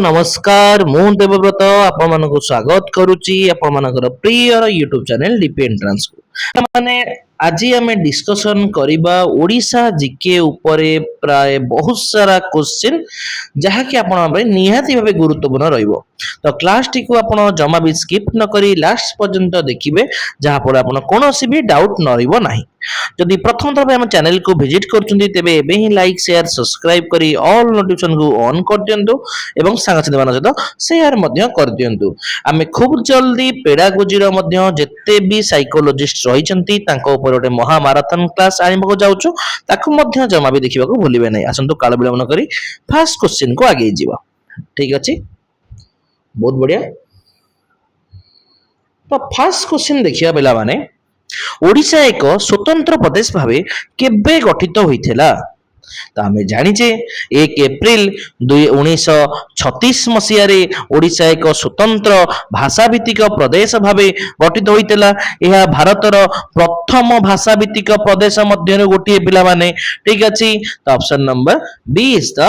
नमस्कार मु देवव्रत आपण मानक स्वागत करुच्ची आपण मानकर प्रिय यूट्यूब चैनल डीपी एंट्रांस को माने आज आम डिस्कशन करबा ओडिशा जीके उपरे प्राय बहुत सारा क्वेश्चन जहाँकि आपण निहाती भाव गुरुत्वपूर्ण रहिबो। तो क्लास टी को आपण जमा भी स्किप न करी लास्ट पर्यंत देखिबे जहाँ पर आपण कोनोसी भी डाउट न रहिबो नाही। जदि प्रथम थर हम चैनल को विजिट करछुंती तेबे एबे ही लाइक शेयर सब्सक्राइब करी ऑल नोटिफिकेशन को ऑन कर दियंतु एवं सांगसाथी मान सहित शेयर मध्य कर दियंतु। आमे खूब जल्दी पेडागोजी रो मध्य जत्ते भी साइकोलॉजिस्ट रहिचंती तांको ऊपर गोटे महामाराथन क्लास आनिबा को जाउछु ताकू मध्य जमा भी देखिबा को भूलिबे नै। आसंतु काल विलंब न करी फर्स्ट क्वेश्चन को आगे जीवा। ठीक अछि, बहुत बढ़िया। तो फर्स्ट क्वेश्चन देखिया बेला माने ओडिशा एक स्वतंत्र प्रदेश भावे केबे गठित होइथिला। तो आमे जानिचे 1 एप्रिल 1936 मसीह रे ओडिशा एक स्वतंत्र भाषा भित्तिक प्रदेश भावे गठित होइतिला। यह भारतर प्रथम भाषा भित्तिक प्रदेश मध्य गोटे पिला माने। ठीक अछि, तो option number B is the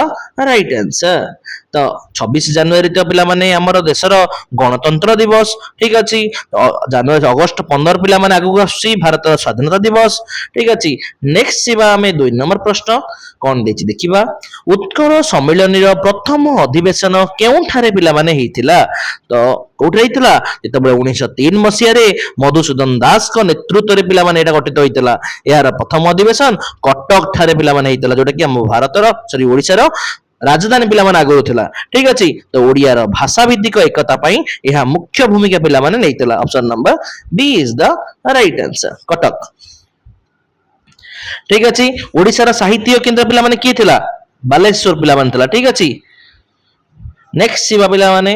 right answer. तो 26 जनवरी तो पिला माने हमर देशर गणतंत्र दिवस। ठीक अछि, जनवरी अगस्त 15 पिला माने आगु आसी भारतर स्वाधीनता दिवस। ठीक अछि, नेक्स्ट जीवा हमें 2 नंबर प्रश्न कौन देछि देखिबा। उत्कल सम्मेलन रो प्रथम अधिवेशन केउठारे पिला माने हेतिला। तो कोठे हेतिला जेतबे 1903 मसिया रे मधुसूदन दास को नेतृत्व रे पिला माने एटा गठित होइतिला। यार प्रथम अधिवेशन कटक ठारे पिला माने हेतिला जोटा कि हम भारतर सॉरी ओडिसा रो राजधानी पिला माने आगु थिला। ठीक अछि, तो ओडिया रो भाषा भित्तिक एकता पई यह मुख्य भूमिका पिला माने नेतिला। Option number B is the right answer Cuttack. ठीक अछि, ओडिसा रा साहित्य केंद्र पिला माने की थिला बालेश्वर पिला माने थिला। ठीक अछि, नेक्स्ट सीवा पिला माने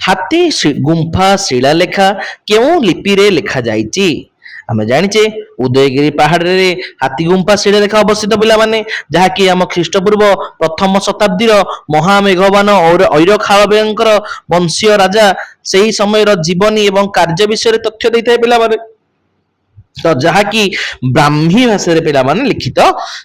हाथी गुंफा शिलालेखा केउ लिपि रे लिखा जाईची। हमें जानिचे उदयगिरी पहाड़ रे हाथी गुंफा शिलालेखा अवस्थित पिला माने जहा कि हम ख्रीष्टपूर्व प्रथम शताब्दी रो महामेघवान और ऐर खालबेंकर वंशीय राजा सेही समय रो जीवनी एवं कार्य विषय रे तथ्य दैथाय पिला माने। तो जहा कि ब्राह्मी भाषा रे पिला माने लिखित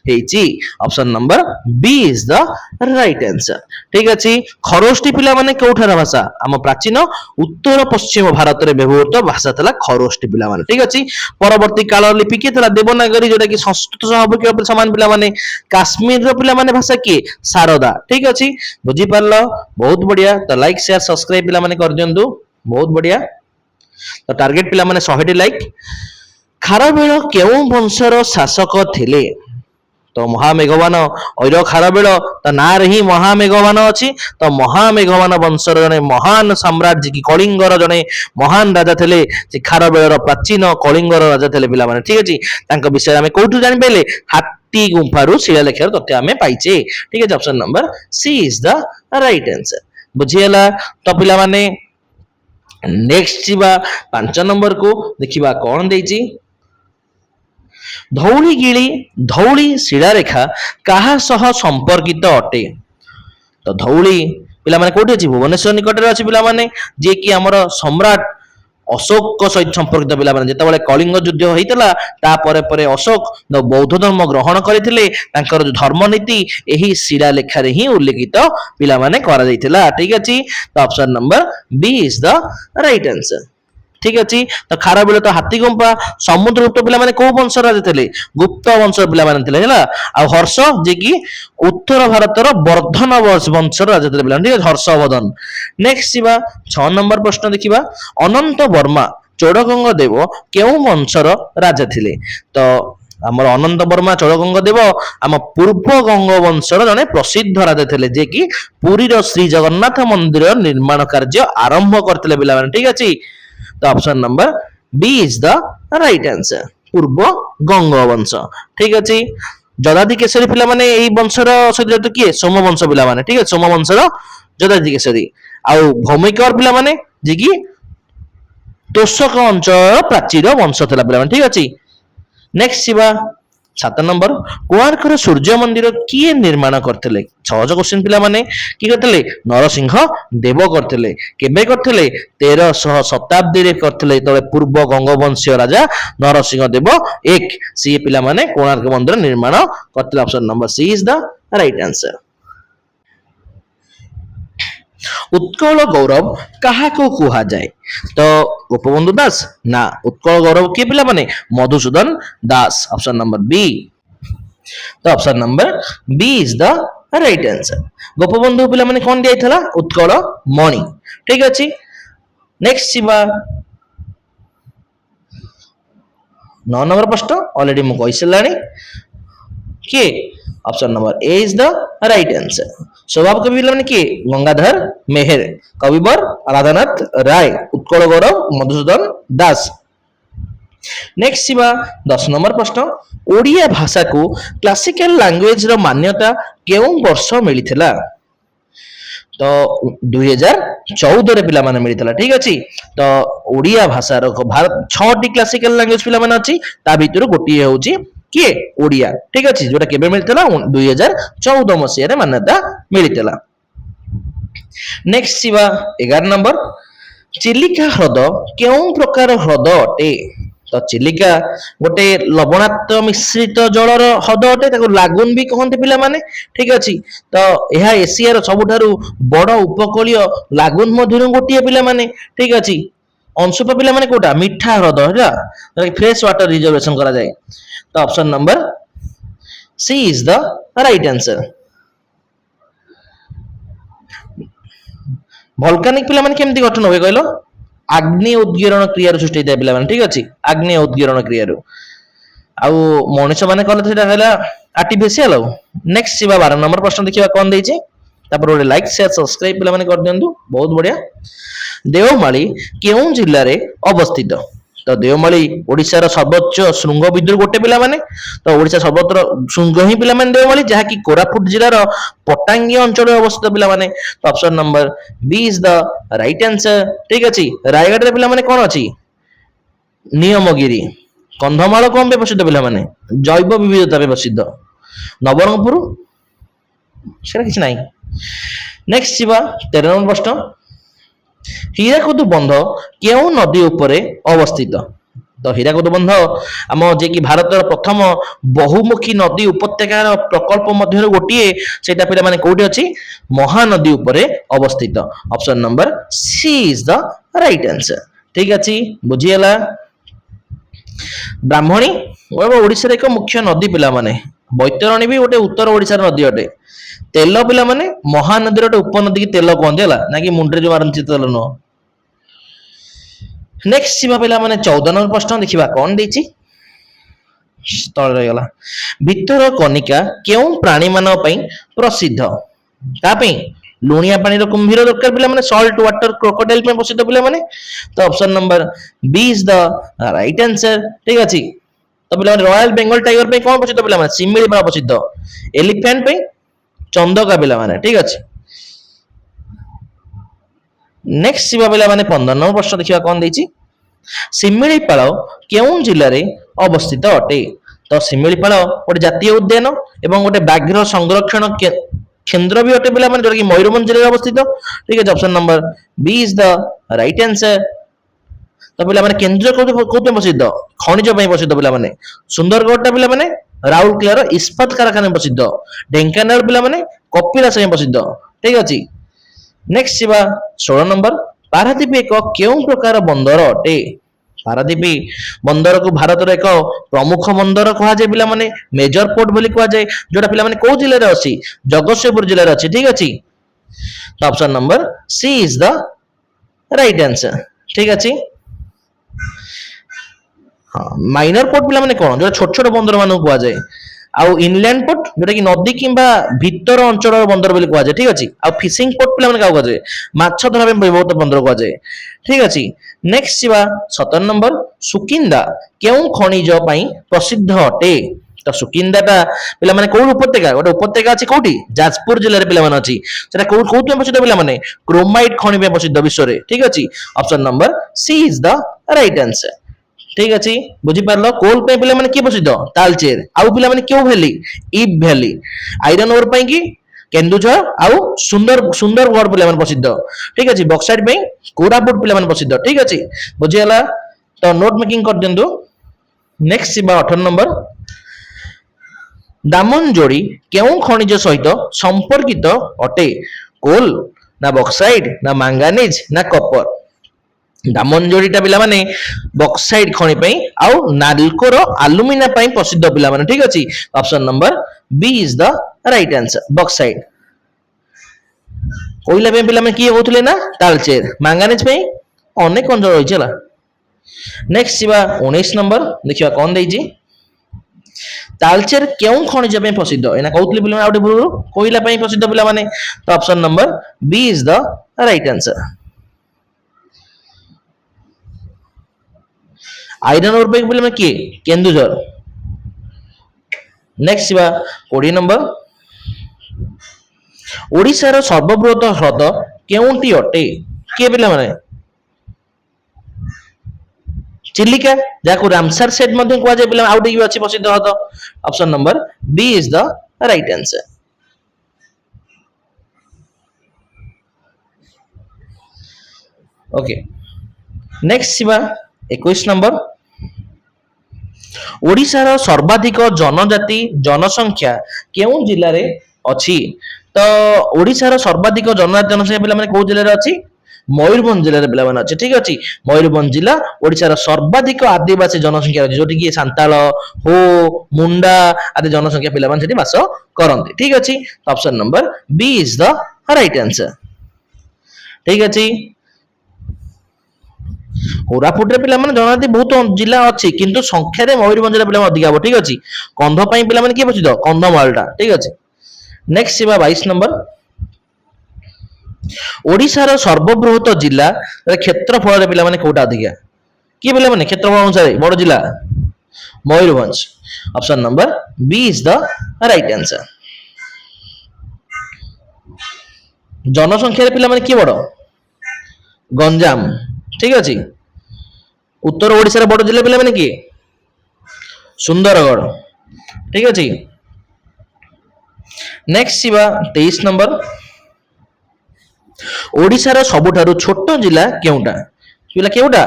हेची। Option number B is the right answer. ठीक अछि, खरोष्टी पिला माने कोठार भाषा हम प्राचीन उत्तर पश्चिम भारत रे व्यवहृत भाषा तला खरोष्टी पिला माने। ठीक अछि, परवर्ती काल लिपि के तला देवनागरी जोटा कि संस्कृत सह समान पिला माने। काश्मीर रो पिला माने भाषा की शारदा। ठीक अछि, बुझी पारलो, बहुत बढ़िया। तो लाइक शेयर सब्सक्राइब पिला माने कर दियंतु, बहुत बढ़िया। तो टारगेट पिला माने 100 टी लाइक। खारवेल केउ वंशर शासक थिले। तो महामेघवान ऐर खारवेल ता ना रे ही महामेघवान अछि। तो महामेघवान वंशर जने महान सम्राट जी की कलिंगर जने महान राजा थिले जे खारवेलर प्राचीन कलिंगर राजा थिले पिला माने। ठीक अछि, तांका विषय हमें कोठु जानि पेले हाथी गुंफारु शिलालेखर तथ्य हमें पाइचे। ठीक अछि, option number C is the right answer. बुझियला। तो पिला माने नेक्स्ट जीवा 5 नंबर को देखिबा कोन देछि। धौलीगिरी धौली शिलारेखा कहा सह संपर्कित अटे। तो धौली पिला माने कोठी अछि भुवनेश्वर निकट रे अछि पिला माने जे कि हमर सम्राट अशोक को सहित संपर्कित पिला माने। जेतबेले कलिंग युद्ध होइतला ता परे परे अशोक बौद्ध धर्म ग्रहण करथिले तांकर धर्मनीति एही शिलालेखा रे ही उल्लेखित पिला माने करा जाइतिला। ठीक अछि, तो option number B is the right answer. ठीक अछि, तो खारवेल तो हाथी गुंफा समुद्रगुप्त पिला माने को वंश राजा थिले गुप्त वंश पिला माने थिले हैला। आ हर्ष जे कि उत्तर भारतर वर्धन वंश राजा थिले पिला। ठीक है, हर्षवर्धन। नेक्स्ट जीवा 6 नंबर प्रश्न देखिबा। अनंत वर्मा चोड़गंग देव केउ वंशर राजा थिले। तो हमर अनंत वर्मा चोड़गंग देव आम पूर्व गंग वंशर जने प्रसिद्ध राजा थिले जे कि पुरी रो श्री जगन्नाथ मंदिर निर्माण कार्य आरंभ करथिले पिला माने। ठीक अछि, तो option number B is the right answer पूर्व गंग वंश। ठीक अछि, जदादि केसरी पिला माने एही वंशर सहित किए सोम वंश पिला माने। ठीक है, सोम वंशर जदादि केसरी। आउ भौमिकर पिला माने जे कि तोषक अंचल प्राचीर वंश थिला पिला माने। ठीक अछि, नेक्स्ट जीवा 7 नंबर कोणार्कर सूर्य मंदिर किए निर्माण करथिले। सहज क्वेश्चन पिला माने की करथिले नरसिंह देव करथिले। केबे करथिले 1300 शताब्दी रे करथिले। तबे पूर्व गंगवंशीय राजा नरसिंह देव एक सी पिला माने कोणार्क मंदिर निर्माण करथिले। Option number C is the right answer. Utkal Gaurav কাহাকু কুহাযাଏ তো গোপবন্ধু দাস না উৎকল গৌরব କିଏ ପିଲାମାନେ Madhusudan Das option number B ତ option number B is the right answer Gopabandhu ପିଲାମାନେ କଣ ଦିଆଯାଇଥିଲା ଉତ୍କଳ ମଣି ଠିକ ଅଛି ନେକ୍ସଟ ଯିବା 9 ନମ୍ବର ପ୍ରଶ୍ନ ଅଲରେଡି ମୁଁ କହିସାରିଲାଣି କିଏ option number A is the right answer स्वभाव कवि पिलाମାନେ କିଏ ଗଙ୍ଗାଧର ମେହେର କବିବର ରାଧାନାଥ ରାୟ ଉତ୍କଳ ଗୌରବ ମଧୁସୂଦନ ଦାସ नेक्स्ट ଯିବା 10 नंबर प्रश्न ओडिया भाषा को क्लासिकल लैंग्वेज रो मान्यता केउ वर्ष मिलिथिला तो 2014 रे पिला माने मिलिथिला ठीक अछि तो ओडिया भाषा रो भारत 6 टी क्लासिकल लैंग्वेज पिला माने अछि ता भितरु गोटी होउची किए ओडिया ठीक अछि जोटा केबे मिलिथिला 2014 मसिया रे मान्यता मिलिथिला नेक्स्ट ଯିବା 11 नंबर चिलिका ह्रद केउ प्रकार ह्रद अटे तो चिलिका गोटे लवणाक्त मिश्रित जलर ह्रद अटे ताको लागुन भी कहते पिला माने ठीक अछि तो यह एशिया रो सबुठारु बड़ उपकूलीय लागुन मध्यरु गोटिए पिला माने ठीक अछि अंशुपा पिला माने कोटा मिठा ह्रद हैला फ्रेश वाटर रिजर्वेशन करा जाय तो option number C is the right answer volcanic पिला माने केमती गठन होय कहलो अग्नि उद्गीरण क्रिया सृष्टि होता पिला माने ठीक अछि अग्नि उद्गीरण क्रिया आउ मनुष्य माने कहले सेटा हैला आर्टिफिशियल नेक्स्ट शिवा 12 नंबर प्रश्न देखिबा कोन देछि तापर ओरे लाइक शेयर सब्सक्राइब पिला माने कर दियंतु बहुत बढ़िया देवमाली केउ जिल्ला रे अवस्थित तो देवमाली ओडिसा रो सर्वोच्च शृंग विदुर गोटे पिला माने तो ओडिसा सर्वत्र शृंग ही पिला माने देवमाली जहा कि कोरापुट जिल्ला रो पटांगी अंचल रे अवस्थित पिला माने तो option number B is the right answer ठीक अछि रायगढ़ रे पिला माने कोन अछि नियमगिरी कंधमाल कोन पे प्रसिद्ध पिला माने जैव विविधता पे प्रसिद्ध नवरंगपुर सेरा किछ नाही नेक्स्ट छिबा 13 नंबर प्रश्न हीराकुद बंध केउ नदी उपरे अवस्थित तो हीराकुद बंध आम जे कि भारतर प्रथम बहुमुखी नदी उपत्यकार प्रकल्प मध्य गोटे सेटा पिला माने कोठी अछि महानदी उपरे अवस्थित option number C is the right answer ठीक अछि बुझियला ब्राह्मणी ओडिसा एक मुख्य नदी पिला माने बैतरणी भी गोटे उत्तर ओडिसा नदी अटे तेल पिला माने महानदी रो उपनदी की तेल कहते हला ना कि मुंडरे जो मारन तेल न नेक्स्ट सीमा पिला माने 14 नंबर प्रश्न देखिबा कोन देछि तळ रहगला भितर कनिका केउ प्राणी मानव पई प्रसिद्ध ता पई लुणिया पानी रो कुंभीर दरकार पिला माने सॉल्ट वाटर क्रोकोडाइल पे प्रसिद्ध पिला माने तो option number B is the right answer ठीक अछि तो पिला माने रॉयल बेंगल टाइगर पे कोन प्रसिद्ध पिला माने सिमिली बड़ा प्रसिद्ध एलिफेंट पे चंदका पिला माने ठीक अछि नेक्स्ट शिवा पिला माने 15 नंबर प्रश्न देखिबा कोन देछि सिमिलीपाल केउ जिल्ला रे अवस्थित अटे तो सिमिलीपाल गोटे जातीय उद्यान एवं गोटे व्याघ्र संरक्षण केंद्र भी अटे पिला माने जोटा कि मयूरभंज जिल्ला रे अवस्थित ठीक है option number B is the right answer तो पिला माने केंद्र कोते प्रसिद्ध खनिज पई प्रसिद्ध पिला माने सुंदरगढ़ पिला माने राउरकेला रो इस्पात कारखाना प्रसिद्ध ढेंकानाल पिला माने कपिलास प्रसिद्ध ठीक अछि नेक्स्ट शिवा 16 नंबर पारादीप एक केउ प्रकार बंदर अटे पारादीप बंदर को भारत रो एक प्रमुख बंदर कहा जाय पिला माने मेजर पोर्ट बोली कहा जाय जोटा पिला माने को जिल्ला रे अछि जगतसिंहपुर जिल्ला रे अछि ठीक अछि तो option number C is the right answer ठीक अछि हां माइनर पोर्ट पिला माने कोन जो छोट छोट बंदर माने कहा जाय आउ इनलैंड पोर्ट जोटा कि नदी किंबा भीतर अंचल बंदर बोली कहा जाय ठीक अछि आ फिशिंग पोर्ट पिला माने का कहा जाय माछ धरा पे बहुत बंदर कहा जाय ठीक अछि नेक्स्ट छिबा 17 नंबर सुकिंदा केउ खनिज पई प्रसिद्ध अटे तो सुकिंदाटा पिला माने कोन उपत्यका गोटे उपत्यका अछि कोठी जाजपुर जिल्ला रे पिला माने अछि सेटा कोन प्रसिद्ध पिला माने क्रोमाइट खनि पे प्रसिद्ध विश्व रे ठीक अछि option number C is the right answer ठीक अछि बुझी पारलो कोल पे पिला माने की प्रसिद्ध तालचेर आउ पिला माने क्यों वैली इब वैली आयरन ओर पई की केंदुझर आउ सुंदरगढ़ पिला माने प्रसिद्ध ठीक अछि बॉक्साइट पे कोरापुट पिला माने प्रसिद्ध ठीक अछि बुझियला तो नोट मेकिंग कर देंदु नेक्स्ट सिबा 18 नंबर दामन जोड़ी केउ खनिज सहित संपर्कित अटे कोल ନା ବକ୍ସାଇଡ୍ ନା ମାଙ୍ଗାନିଜ ନା କପର? ଦାମନଯୋଡ଼ିଟା ପିଲାମାନେ ବକ୍ସାଇଡ୍ ଖଣି ପାଇଁ ଆଉ ନାଲକୋର ଆଲୁମିନା ପାଇଁ ପ୍ରସିଦ୍ଧ ପିଲାମାନେ ଠିକ ଅଛି। Option number B is the right answer bauxite. କୋଇଲା ପାଇଁ ପିଲାମାନେ କିଏ କହୁଥିଲେ ନା ତାଳଚେର। ମାଙ୍ଗାନିଜ ପାଇଁ ଅନେକ ଅଞ୍ଚଳ ରହିଛି ହେଲା। ନେକ୍ସଟ ଯିବା 19 ନମ୍ବର ଦେଖିବା କଣ ଦେଇଛି। ତାଳଚେର କେଉଁ ଖଣିଜ ପାଇଁ ପ୍ରସିଦ୍ଧ? ଏନା କହୁଥିଲି ପିଲାମାନେ ଆଉ ଗୋଟେ ପୂର୍ବରୁ କୋଇଲା ପାଇଁ ପ୍ରସିଦ୍ଧ ପିଲାମାନେ। ତ option number B is the right answer. Iron ore पे पिलाମାନେ କିଏ? କେନ୍ଦୁଝର। नेक्स्ट ଯିବା 20 नंबर। ओडिशार सर्वबृहत ह्रद केउंटी अटे? किए पिलाମାନେ? चिलिका जाको रामसर सेट ମଧ୍ୟ କୁହାଯାଏ ପିଲା ଆଉ ଟିକେ ଅଛି ପ୍ରସିଦ୍ଧ ହ୍ରଦ। Option number B is the right answer. Okay next ଯିବା 21 नंबर। ओडिशार सर्वाधिक जनजाति जनसंख्या केउं जिल्ला रे अछि? तो ओडिशार सर्वाधिक जनजाति जनसंख्या पिला माने कोउ जिल्ला रे अछि? मयूरभंज जिल्ला रे पिला माने अछि ठीक अछि। मयूरभंज जिल्ला ओडिशार सर्वाधिक आदिवासी जनसंख्या अछि जोटी कि सांताल हो मुंडा आदि जनसंख्या पिला माने सेठी वास करंती ठीक अछि। Option number B is the right answer ठीक अछि। कोरापुट रे पिला माने जनजाति बहुत जिला अछि किंतु संख्या रे मयूरभंज रे पिला अधिक हबो ठीक अछि। कंध पई पिला माने के प्रसिद्ध? कंधमालटा ठीक अछि। नेक्स्ट सेवा 22 नंबर। ओडिशार सर्वबृहत जिला रे क्षेत्रफल रे पिला माने कोटा अधिक? कि पिला माने क्षेत्रफल अनुसार बड़ जिला? Mayurbhanj. Option number B is the right answer. जनसंख्या रे पिला माने कि बड़? गंजाम ठीक अछि। उत्तर ओडिशा बड़ जिला पिला माने कि? सुंदरगढ़ ठीक अछि। नेक्स्ट जीवा 23 नंबर। ओडिशार सबुठारु छोट जिला केउटा? पिला केउटा?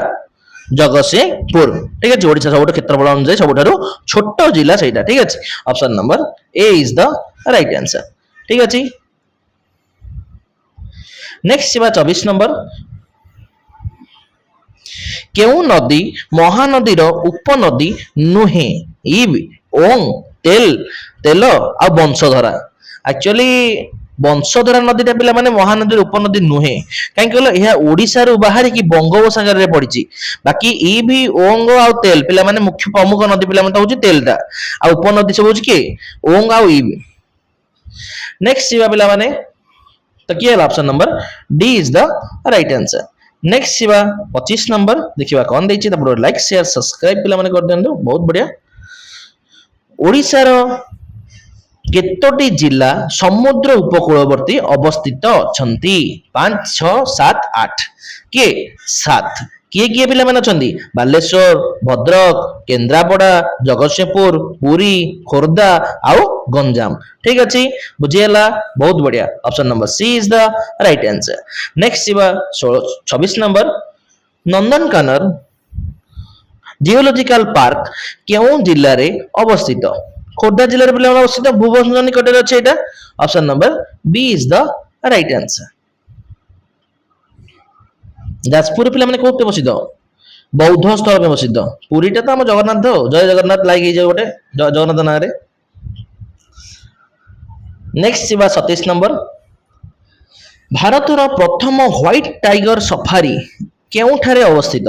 जगतसिंहपुर ठीक अछि। ओडिशा सबुठ क्षेत्रफल अनुसार सबुठारु छोट जिला सेटा ठीक अछि। Option number A is the right answer ठीक अछि। नेक्स्ट जीवा 24 नंबर। केउ नदी महानदीर उपनदी नुहे? इब ओंग तेल तेल आ वंशधरा। एक्चुअली वंशधरा नदीटा पिला माने महानदी उपनदी नुहे कहीं कहलो यह ओडिशा रु बाहर की बंगोपसागर रे पड़िछि। बाकी ई भी ओंग आ तेल पिला माने मुख्य प्रमुख नदी पिला माने होछि तेलटा आ उपनदी सब होछि के ओंग आ ई। नेक्स्ट जीवा पिला माने तो किए option number D is the right answer. Next जीवा 25 नंबर देखिबा कोन दैछि त लाइक शेयर सब्सक्राइब पिला माने कर देंदु बहुत बढ़िया। ओडिशार केतोटी जिला समुद्र उपकूलवर्ती अवस्थित अछंती? 5 6 7 8 के 7 किए किए पिला माने अछंती? बालेश्वर भद्रक केन्द्रापड़ा जगतसिंहपुर पुरी खोर्धा आउ गंजाम ठीक अछि। बुझियला बहुत बढ़िया। Option number C is the right answer. Next जीवा 26 नंबर। नंदनकानन जियोलॉजिकल पार्क केउं जिल्ला रे अवस्थित? खोर्धा जिल्ला रे पिला अवस्थित भुवनेश्वर निकट रे अछि एटा। Option number B is the right answer. Jajpur पिला माने कोते प्रसिद्ध? बौद्ध स्थल पे प्रसिद्ध। पुरीटा तो हम जगन्नाथ जय जगन्नाथ लाइक जाए गोटे जगन्नाथ ना रे। नेक्स्ट जीवा 27 नंबर। भारतर प्रथम व्हाइट टाइगर सफारी केउठारे अवस्थित?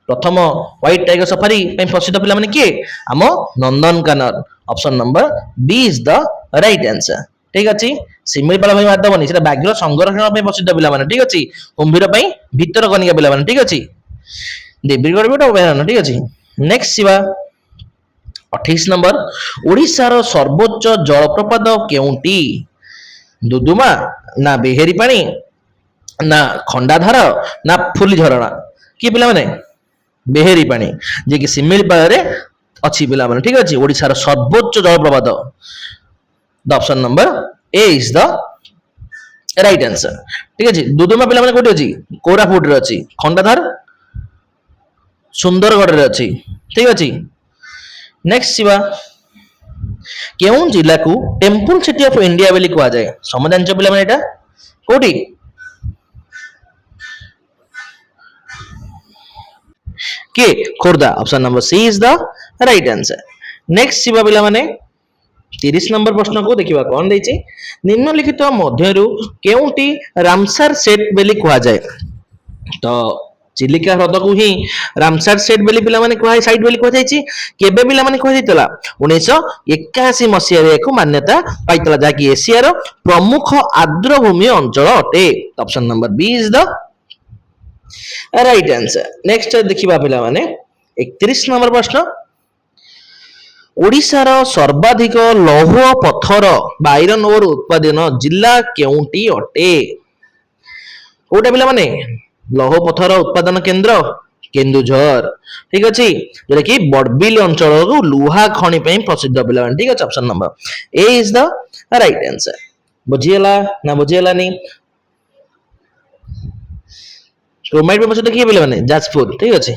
प्रथम व्हाइट टाइगर सफारी पे प्रसिद्ध पिला माने किए? आम Nandankanan. Option number B is the right answer ठीक अछि। सिमिलपाल भाई मारदबनी सेटा बाघर संरक्षण पे प्रसिद्ध पिला माने ठीक अछि। कुंभीर पे भीतर कनिका पिला माने ठीक अछि। देवीगढ़ भी अभयारण्य ठीक अछि। नेक्स्ट जीवा 28 नंबर। ओडिशार सर्वोच्च जलप्रपात केउंटी? दुदुमा ना बेहेरी पानी ना खंडाधार ना फुली झरणा? कि पिला माने? बेहेरी पानी जे कि सिमिलपाल रे अछि पिला माने ठीक अछि। ओडिशार सर्वोच्च जलप्रपात the option number A is the right answer ठीक अछि। दुदुमा पिला माने कोठी अछि? कोरापुट रे अछि। खंडाधार सुंदरगढ़ रे अछि ठीक अछि। नेक्स्ट जीवा केउं जिला को टेम्पल सिटी ऑफ इंडिया बोली कहा जाए? समझ जानछ पिला माने एटा କୋଉଠି? କିଏ? Khordha. Option number she is the right answer. Next ଯିବା ପିଲାମାନେ 30 ନମ୍ବର ପ୍ରଶ୍ନକୁ ଦେଖିବା କଣ ଦେଇଛି। ନିମ୍ନଲିଖିତ ମଧ୍ୟରୁ କେଉଁଟି ରାମସାର ସେଟ ବୋଲି କୁହାଯାଏ? ତ ଚିଲିକା ହ୍ରଦକୁ ହିଁ ରାମସାର ସେଟ ବୋଲି ପିଲାମାନେ ସାଇଟ ବୋଲି କୁହାଯାଇଛି। କେବେ ପିଲାମାନେ କୁହାଯାଇଥିଲା? 1981 ମସିହାରେ ଏହାକୁ ମାନ୍ୟତା ପାଇଥିଲା, ଯାହାକି ଏସିଆର ପ୍ରମୁଖ ଆର୍ଦ୍ରଭୂମି ଅଞ୍ଚଳ ଅଟେ। Option number B is the right answer. Next ଦେଖିବା ପିଲାମାନେ 31 ନମ୍ବର ପ୍ରଶ୍ନ। ଓଡ଼ିଶାର ସର୍ବାଧିକ ଲୌହ ପଥର ବା ଆଇରନ ଓର ଉତ୍ପାଦନ ଜିଲ୍ଲା କେଉଁଟି ଅଟେ? କୋଉଟା ପିଲାମାନେ? ଲୌହ ପଥର ଉତ୍ପାଦନ କେନ୍ଦ୍ର କେନ୍ଦୁଝର। ଠିକ ଅଛି, ଯୋଉଟା କି ବଡ଼ବିଲ ଅଞ୍ଚଳରୁ ଲୁହା ଖଣି ପାଇଁ ପ୍ରସିଦ୍ଧ ପିଲାମାନେ। ଠିକ ଅଛି, option number A is the right answer. ବୁଝିଗଲା ନା ବୁଝିଗଲାନି? କ୍ରୋମାଇଟ ପେପର ସହିତ କିଏ ପିଲାମାନେ? ଯାଜପୁର। ଠିକ ଅଛି,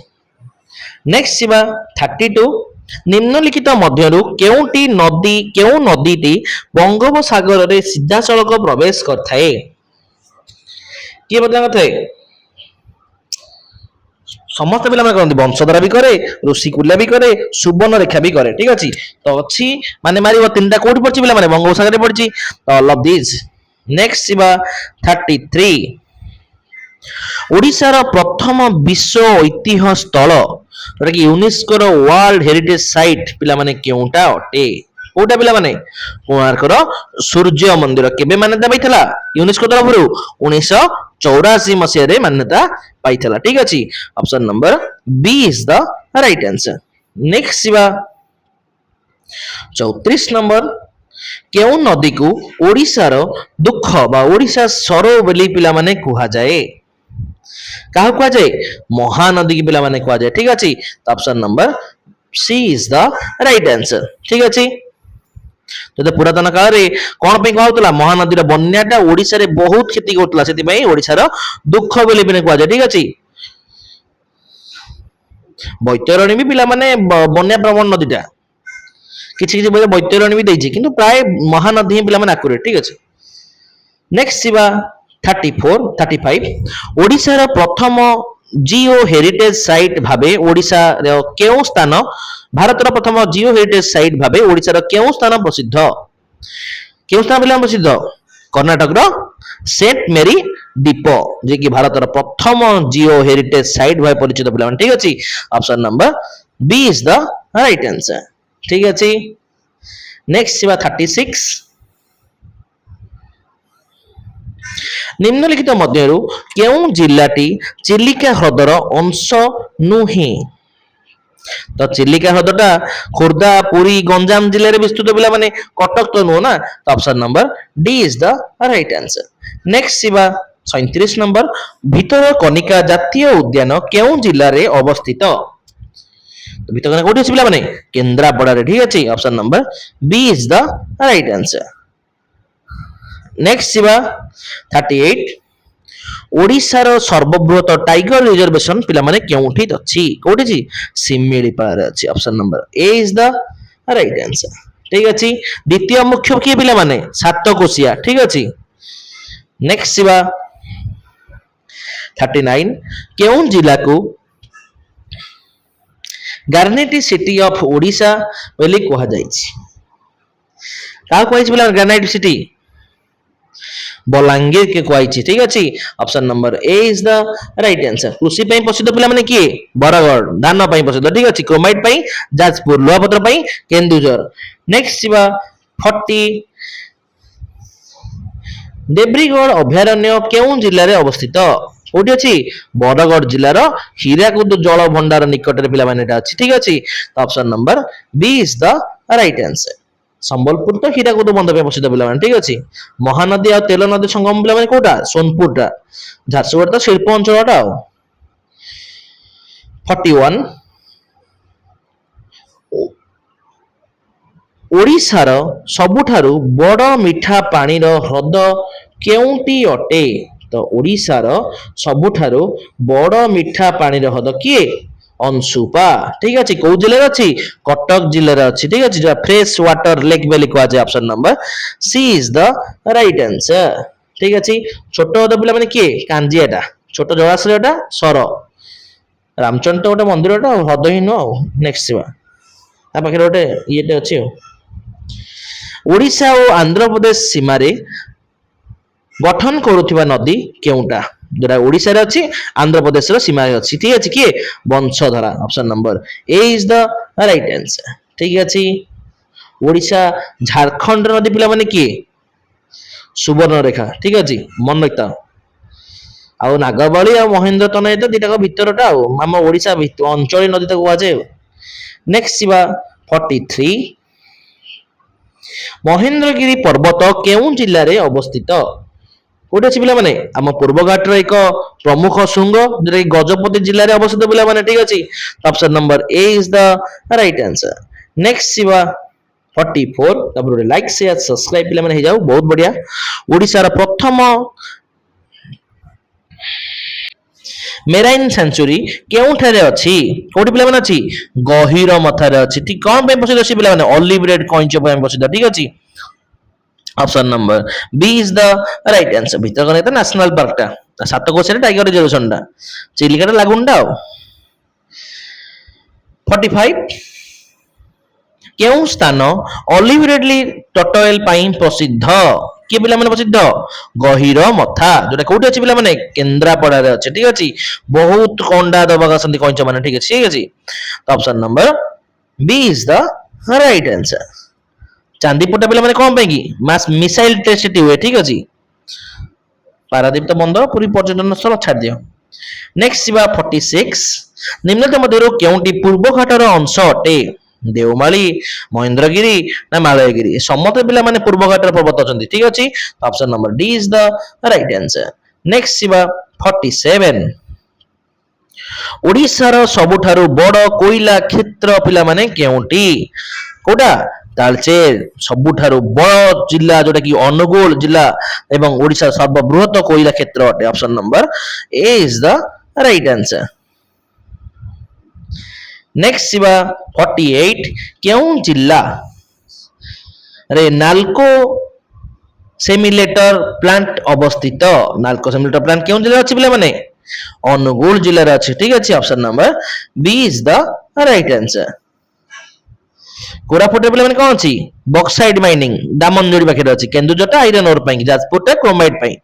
ନେକ୍ସଟ ଯିବା 32। ନିମ୍ନଲିଖିତ ମଧ୍ୟରୁ କେଉଁ ନଦୀଟି ବଙ୍ଗୋପସାଗରରେ ସିଧାସଳଖ ପ୍ରବେଶ କରିଥାଏ? କିଏ ମଧ୍ୟ କରିଥାଏ? ସମସ୍ତ ପିଲାମାନେ କରନ୍ତି। ବଂଶଧାରା ବି କରେ, ଋଷିକୁଲ୍ୟା ବି କରେ, ସୁବର୍ଣ୍ଣ ରେଖା ବି କରେ। ଠିକ ଅଛି, ତ ଅଛି ମାନେ ମାରିବ। ତିନିଟା କୋଉଠି ପଡିଛି ପିଲାମାନେ? ବଙ୍ଗୋପସାଗରରେ ପଡିଛି। All of this. ନେକ୍ସଟ ଯିବା 33। ଓଡ଼ିଶାର ପ୍ରଥମ ବିଶ୍ୱ ଐତିହ୍ୟ ସ୍ଥଳ ଯୋଉଟା କି ୟୁନେସ୍କୋର ୱାର୍ଲଡ ହେରିଟେଜ ସାଇଟ ପିଲାମାନେ କେଉଁଟା ଅଟେ? କୋଉଟା ପିଲାମାନେ? କୋଣାର୍କର ସୂର୍ଯ୍ୟ ମନ୍ଦିର। କେବେ ମାନ୍ୟତା ପାଇଥିଲା ୟୁନେସ୍କୋ ତରଫରୁ? 1984 ମସିହାରେ ମାନ୍ୟତା ପାଇଥିଲା। ଠିକ ଅଛି, option number B is the right answer. Next ଯିବା 34 ନମ୍ବର। କେଉଁ ନଦୀକୁ ଓଡ଼ିଶାର ଦୁଃଖ ବା ଓଡ଼ିଶା ସରୋ ବୋଲି ପିଲାମାନେ କୁହାଯାଏ? କାହାକୁ କୁହାଯାଏ? ମହାନଦୀ କି ପିଲାମାନେ କୁହାଯାଏ। ଠିକ ଅଛି, option number she is the right answer. ଠିକ ଅଛି, ଯଦି ପୁରାତନ କାଳରେ କଣ ପାଇଁ କୁହାଯାଉଥିଲା? ମହାନଦୀର ବନ୍ୟାଟା ଓଡ଼ିଶାରେ ବହୁତ କ୍ଷତି କରୁଥିଲା, ସେଥିପାଇଁ ଓଡ଼ିଶାର ଦୁଃଖ ବୋଲି କୁହାଯାଏ। ଠିକ ଅଛି, ବୈତରଣୀ ବି ପିଲାମାନେ ବନ୍ୟା ପ୍ରବଣ ନଦୀଟା, କିଛି କିଛି ବହିରେ ବୈତରଣୀ ବି ଦେଇଛି, କିନ୍ତୁ ପ୍ରାୟ ମହାନଦୀ ହିଁ ପିଲାମାନେ ଆକୁରେଟ। ଠିକ ଅଛି, ନେକ୍ସଟ ଯିବା 35। ଓଡ଼ିଶାର ପ୍ରଥମ ଜିଓ ହେରିଟେଜ ସାଇଟ ଭାବେ ଓଡ଼ିଶାର କେଉଁ ସ୍ଥାନ ଭାରତର ପ୍ରଥମ ଜିଓ ହେରିଟେଜ ସାଇଟ ଭାବେ ଓଡ଼ିଶାର କେଉଁ ସ୍ଥାନ ପ୍ରସିଦ୍ଧ? କେଉଁ ସ୍ଥାନ ପିଲା ପ୍ରସିଦ୍ଧ? କର୍ଣ୍ଣାଟକର ସେଣ୍ଟ ମେରି ଦ୍ୱୀପ, ଯିଏକି ଭାରତର ପ୍ରଥମ ଜିଓ ହେରିଟେଜ ସାଇଟ ଭାବେ ପରିଚିତ ପିଲାମାନେ। ଠିକ ଅଛି, option number B is the right answer. ଠିକ ଅଛି, ନେକ୍ସଟ ଯିବା 36। ନିମ୍ନଲିଖିତ ମଧ୍ୟରୁ କେଉଁ ଜିଲ୍ଲାଟି ଚିଲିକା ହ୍ରଦର ଅଂଶ ନୁହେଁ? ତ ଚିଲିକା ହ୍ରଦଟା ଖୋର୍ଦ୍ଧା, ପୁରୀ, ଗଞ୍ଜାମ ଜିଲ୍ଲାରେ ବିସ୍ତୃତ ପିଲାମାନେ, କଟକ ତ ନୁହଁ ନା। ତ option number D is the right answer. Next ଯିବା 37 ନମ୍ବର। ଭିତରକନିକା ଜାତୀୟ ଉଦ୍ୟାନ କେଉଁ ଜିଲ୍ଲାରେ ଅବସ୍ଥିତ? ଭିତରକନିକା କୋଉଠି ଅଛି ପିଲାମାନେ? କେନ୍ଦ୍ରାପଡ଼ାରେ। ଠିକ ଅଛି, option number B is the right answer. Next ଯିବା 38। ଓଡ଼ିଶାର ସର୍ବବୃହତ ଟାଇଗର ରିଜର୍ଭେସନ ପିଲାମାନେ କେଉଁଠି ଅଛି? କୋଉଠି ଅଛି? ଶିମିଳିପାଳରେ ଅଛି। Option number A is the right answer. ଠିକ ଅଛି, ଦ୍ୱିତୀୟ ମୁଖ୍ୟ କିଏ ପିଲାମାନେ? ସାତକୋଶିଆ। ଠିକ ଅଛି, ନେକ୍ସଟ ଯିବା 39। କେଉଁ ଜିଲ୍ଲାକୁ ଗାର୍ନେଟି ସିଟି ଅଫ ଓଡ଼ିଶା ବୋଲି କୁହାଯାଇଛି? କାହାକୁ କୁହାଯାଇଛି ପିଲା ଗ୍ରାନାଇଟ ସିଟି? ବଲାଙ୍ଗୀର କେ କୁହାଯାଇଛି। ଠିକ ଅଛି, option number A is the right answer. କୃଷି ପାଇଁ ପ୍ରସିଦ୍ଧ ପିଲାମାନେ କିଏ? ବରଗଡ଼। ଧାନ ପାଇଁ ପ୍ରସିଦ୍ଧ। ଠିକ ଅଛି, କ୍ରୋମାଇଟ ପାଇଁ ଯାଜପୁର, ଲୁହାପତ୍ର ପାଇଁ କେନ୍ଦୁଝର। ନେକ୍ସଟ ଯିବା 40। ଦେବ୍ରିଗଡ଼ ଅଭୟାରଣ୍ୟ କେଉଁ ଜିଲ୍ଲାରେ ଅବସ୍ଥିତ? କୋଉଠି ଅଛି? ବରଗଡ଼ ଜିଲ୍ଲାର ହୀରାକୁଦ ଜଳ ଭଣ୍ଡାର ନିକଟରେ ପିଲାମାନେ ଏଟା ଅଛି। ଠିକ ଅଛି, option number B is the right answer. Sambalpur ତ ହୀରାକୁଦ ବନ୍ଧ ପାଇଁ ପ୍ରସିଦ୍ଧ ପିଲାମାନେ। ଠିକ ଅଛି, ମହାନଦୀ ଆଉ ତେଲ ନଦୀ ସଙ୍ଗମ ପିଲାମାନେ କୋଉଟା? ସୋନପୁରଟା। ଝାରସୁଗୁଡା ତ ଶିଳ୍ପ ଅଞ୍ଚଳଟା। ଆଉ 41। ଓଡ଼ିଶାର ସବୁଠାରୁ ବଡ଼ ମିଠା ପାଣିର ହ୍ରଦ କେଉଁଟି ଅଟେ? ତ ଓଡ଼ିଶାର ସବୁଠାରୁ ବଡ଼ ମିଠା ପାଣିର ହ୍ରଦ କିଏ? ଅଂଶୁପା। ଠିକ ଅଛି, କୋଉ ଜିଲ୍ଲାରେ ଅଛି? କଟକ ଜିଲ୍ଲାରେ ଅଛି। ଠିକ ଅଛି, ଯୋଉଟା ଫ୍ରେଶ ୱାଟର ଲେକ୍ ବୋଲି କୁହାଯାଏ। Option number she is the right answer. ঠিক ଅଛି ଛୋଟ ହ୍ରଦ ପିଲାମାନେ କିଏ କାଞ୍ଜିଆଟା ଛୋଟ ଜଳାଶୟଟା ସର ରାମଚଣ୍ଡୀ ତ ଗୋଟେ ମନ୍ଦିରଟା ଆଉ ହ୍ରଦ ହିଁ ନୁହଁ ଆଉ ନେକ୍ସଟ ଯିବା ତା ପାଖରେ ଗୋଟେ ଇଏଟେ ଅଛି ଆଉ ଓଡ଼ିଶା ଓ ଆନ୍ଧ୍ରପ୍ରଦେଶ ସୀମାରେ ଗଠନ କରୁଥିବା ନଦୀ କେଉଁଟା ଯୋଉଟା ଓଡ଼ିଶାରେ ଅଛି ଆନ୍ଧ୍ରପ୍ରଦେଶର ସୀମାରେ ଅଛି ଠିକ ଅଛି କିଏ Bansadhara option number A is the right answer ଠିକ ଅଛି ଓଡ଼ିଶା ଝାରଖଣ୍ଡର ନଦୀ ପିଲାମାନେ କିଏ ସୁବର୍ଣ୍ଣରେଖା ଠିକ ଅଛି ମନେ ରଖିଥାଅ ଆଉ ନାଗବଳି ଆଉ ମହେନ୍ଦ୍ର ତନୟ ତ ଦିଟାକ ଭିତରଟା ଆଉ ଆମ ଓଡ଼ିଶା ଅଞ୍ଚଳୀୟ ନଦୀ ତାକୁ କୁହାଯାଏ ନେକ୍ସଟ ଯିବା 43 ମହେନ୍ଦ୍ରଗିରି ପର୍ବତ କେଉଁ ଜିଲ୍ଲାରେ ଅବସ୍ଥିତ କୋଉଠି ଅଛି ପିଲାମାନେ ଆମ ପୂର୍ବଘାଟର ଏକ ପ୍ରମୁଖ ଶୃଙ୍ଗ ଯୋଉଟା କି ଗଜପତି ଜିଲ୍ଲାରେ ଅବସ୍ଥିତ ପିଲାମାନେ ଠିକ ଅଛି option number A is the right answer next ଯିବା 44 ତାପରେ ଗୋଟେ ଲାଇକ୍ ସେୟାର ସବସ୍କ୍ରାଇବ ପିଲାମାନେ ହେଇଯାଉ ବହୁତ ବଢିଆ ଓଡ଼ିଶାର ପ୍ରଥମ ମେରାଇନ୍ ସେଞ୍ଚୁରୀ କେଉଁଠାରେ ଅଛି କୋଉଠି ପିଲାମାନେ ଅଛି ଗହୀର ମଥାରେ ଅଛି ଠିକ କଣ ପାଇଁ ପ୍ରସିଦ୍ଧ ଅଛି ପିଲାମାନେ ଅଲିଭ ରେଡ୍ କଇଁଛ ପାଇଁ ପ୍ରସିଦ୍ଧ ଠିକ ଅଛି option number B is the right answer Bhitarkanika national ପାର୍କଟା ସାତକୋଶିଆରେ ଟାଇଗର ରିଜର୍ଭେସନଟା ଚିଲିକାଟା ଲାଗୁନଟା ଆଉ 45 କେଉଁ ସ୍ଥାନ ଅଲିଭ ରେଡଲି ଟଟଏଲ ପାଇଁ ପ୍ରସିଦ୍ଧ କିଏ ପିଲାମାନେ ପ୍ରସିଦ୍ଧ ଗହୀର ମଥା ଯୋଉଟା କୋଉଠି ଅଛି ପିଲାମାନେ କେନ୍ଦ୍ରାପଡାରେ ଅଛି ଠିକ ଅଛି ବହୁତ କଣ୍ଡା ଦବାକୁ ଆସନ୍ତି କଇଁଛ ମାନେ ଠିକ ଅଛି option number B is the right answer ଚାନ୍ଦିପୁରଟା ପିଲାମାନେ କଣ ପାଇଁ କି ମିସାଇଲ ଟେଷ୍ଟ ସେଠି ହୁଏ ଠିକ ଅଛି ପାରାଦୀପ ତ ବନ୍ଦର ପୁରୀ ପର୍ଯ୍ୟଟନ ସ୍ଥଳ ଛାଡି ଦିଅ ନେକ୍ସଟ ଯିବା 46 ନିମ୍ନତ ମଧ୍ୟରୁ କେଉଁଟି ପୂର୍ବଘାଟର ଅଂଶ ଅଟେ ଦେଓମାଳି ମହେନ୍ଦ୍ରଗିରି ନା ମାଳୟଗିରି ସମସ୍ତ ପିଲାମାନେ ପୂର୍ବଘାଟର ପର୍ବତ ଅଛନ୍ତି ଠିକ ଅଛି option number D is the right answer next ଯିବା 47 ଓଡ଼ିଶାର ସବୁଠାରୁ ବଡ କୋଇଲା କ୍ଷେତ୍ର ପିଲାମାନେ କେଉଁଠି କୋଉଟା ତାଳଚେର ସବୁଠାରୁ ବଡ ଜିଲ୍ଲା ଯୋଉଟା କି ଅନୁଗୁଳ ଜିଲ୍ଲା ଏବଂ ଓଡ଼ିଶାର ସର୍ବବୃହତ କୋଇଲା କ୍ଷେତ୍ର ଅଟେ option number A is the right answer next ଯିବା 48 କେଉଁ ଜିଲ୍ଲା ରେ ନାଲକୋ ସେମିଲେଟର ପ୍ଲାଣ୍ଟ ଅବସ୍ଥିତ ନାଲକୋ ସେମିଲେଟର ପ୍ଲାଣ୍ଟ କେଉଁ ଜିଲ୍ଲାରେ ଅଛି ପିଲାମାନେ ଅନୁଗୁଳ ଜିଲ୍ଲାରେ ଅଛି ଠିକ ଅଛି option number B is the right answer କୋରାପୁଟରେ ପିଲାମାନେ କଣ ଅଛି ବକ୍ସାଇଡ ମାଇନିଂ ଦାମନଯୋଡ଼ି ପାଖରେ ଅଛି କେନ୍ଦୁଝରଟା ଆଇରନ ଓର ପାଇଁ ଯାଜପୁରଟା କ୍ରୋମାଇଟ ପାଇଁ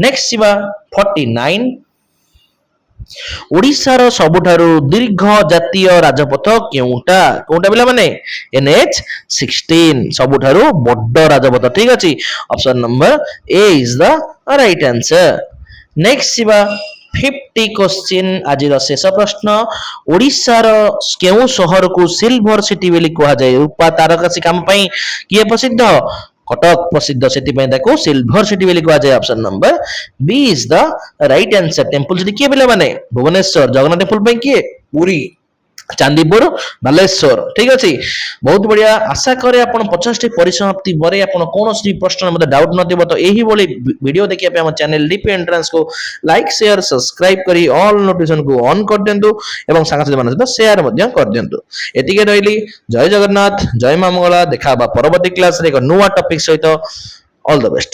ନେକ୍ସଟ ଯିବା 49 ଓଡ଼ିଶାର ସବୁଠାରୁ ଦୀର୍ଘ ଜାତୀୟ ରାଜପଥ କେଉଁଟା କୋଉଟା ପିଲାମାନେ NH16 ସବୁଠାରୁ ବଡ ରାଜପଥ ଠିକ ଅଛି option number A is the right answer next ଯିବା 50 क्वेश्चन ଆଜିର ଶେଷ ପ୍ରଶ୍ନ ଓଡ଼ିଶାର କେଉଁ ସହରକୁ ସିଲଭର ସିଟି ବୋଲି କୁହାଯାଏ ରୂପା ତାରକସି କାମ ପାଇଁ କିଏ ପ୍ରସିଦ୍ଧ କଟକ ପ୍ରସିଦ୍ଧ ସେଥିପାଇଁ ତାକୁ ସିଲଭର ସିଟି ବୋଲି କୁହାଯାଏ option number B is the right answer temple city କିଏ ପିଲାମାନେ ଭୁବନେଶ୍ୱର ଜଗନ୍ନାଥ ଟେମ୍ପଲ ପାଇଁ କିଏ ପୁରୀ ଚାନ୍ଦିପୁର ବାଲେଶ୍ୱର ଠିକ ଅଛି ବହୁତ ବଢିଆ ଆଶା କରେ ଆପଣ 50ଟି ପରିସମାପ୍ତି ପରେ ଆପଣ କୌଣସି ପ୍ରଶ୍ନ ମଧ୍ୟ ଡାଉଟ ନଥିବ ତ ଏହିଭଳି ଭିଡିଓ ଦେଖିବା ପାଇଁ ଆମ ଚ୍ୟାନେଲ ଡିପି ଏଣ୍ଟ୍ରାନ୍ସ को लाइक शेयर सब्सक्राइब करी ऑल नोटिफिकेशन को ऑन कर दियंतु एवं साथी मान सहित शेयर ମଧ୍ୟ कर दियंतु एतिके रहली जय जगन्नाथ जय मां मंगला देखा परवर्ती क्लास रे एक नुवा टॉपिक सहित ऑल द बेस्ट।